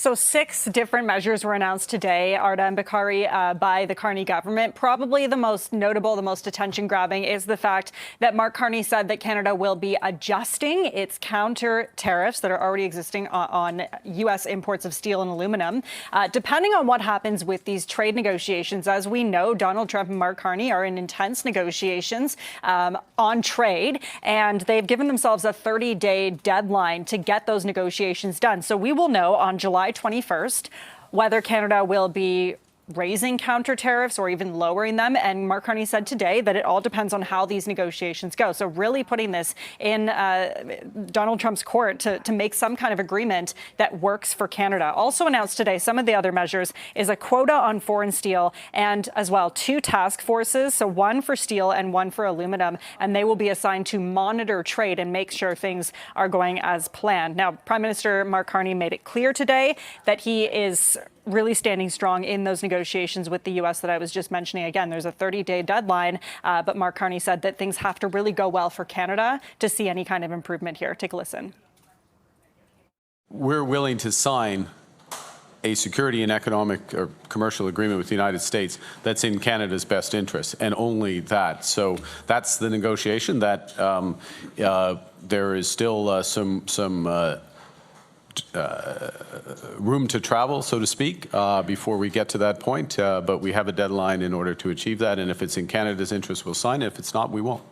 So 6 different measures were announced today, Arda and Bakari, by the Carney government. Probably the most notable, the most attention-grabbing is the fact that Mark Carney said that Canada will be adjusting its counter tariffs that are already existing on U.S. imports of steel and aluminum. Depending on what happens with these trade negotiations, as we know, Donald Trump and Mark Carney are in intense negotiations on trade, and they've given themselves a 30-day deadline to get those negotiations done. So we will know on July 21st whether Canada will be raising counter tariffs or even lowering them. And Mark Carney said today that it all depends on how these negotiations go. So really putting this in Donald Trump's court to make some kind of agreement that works for Canada. Also announced today, some of the other measures is a quota on foreign steel and as well 2 task forces. So one for steel and one for aluminum. And they will be assigned to monitor trade and make sure things are going as planned. Now, Prime Minister Mark Carney made it clear today that he is really standing strong in those negotiations with the U.S. that I was just mentioning. Again, there's a 30-day deadline, but Mark Carney said that things have to really go well for Canada to see any kind of improvement here. Take a listen. We're willing to sign a security and economic or commercial agreement with the United States that's in Canada's best interest, and only that. So that's the negotiation. That there is still some room to travel, so to speak, before we get to that point. But we have a deadline in order to achieve that. And if it's in Canada's interest, we'll sign it. If it's not, we won't.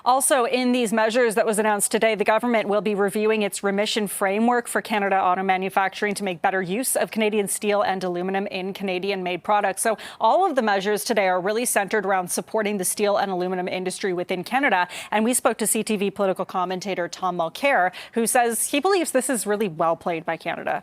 Also, in these measures that was announced today, the government will be reviewing its remission framework for Canada auto manufacturing to make better use of Canadian steel and aluminum in Canadian-made products. So all of the measures today are really centered around supporting the steel and aluminum industry within Canada. And we spoke to CTV political commentator Tom Mulcair, who says he believes this is really well played by Canada.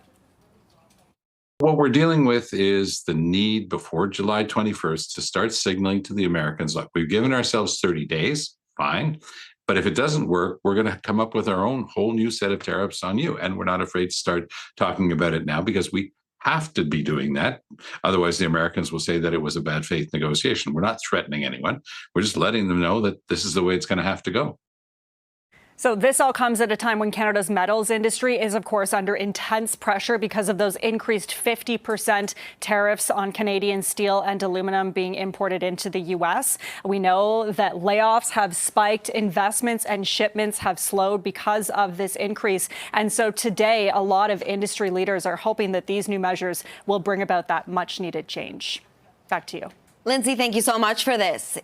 What we're dealing with is the need before July 21st to start signaling to the Americans, look, we've given ourselves 30 days. Fine. But if it doesn't work, we're going to come up with our own whole new set of tariffs on you. And we're not afraid to start talking about it now because we have to be doing that. Otherwise, the Americans will say that it was a bad faith negotiation. We're not threatening anyone. We're just letting them know that this is the way it's going to have to go. So this all comes at a time when Canada's metals industry is, of course, under intense pressure because of those increased 50% tariffs on Canadian steel and aluminum being imported into the U.S. We know that layoffs have spiked, investments and shipments have slowed because of this increase. And so today, a lot of industry leaders are hoping that these new measures will bring about that much needed change. Back to you. Lindsay, thank you so much for this.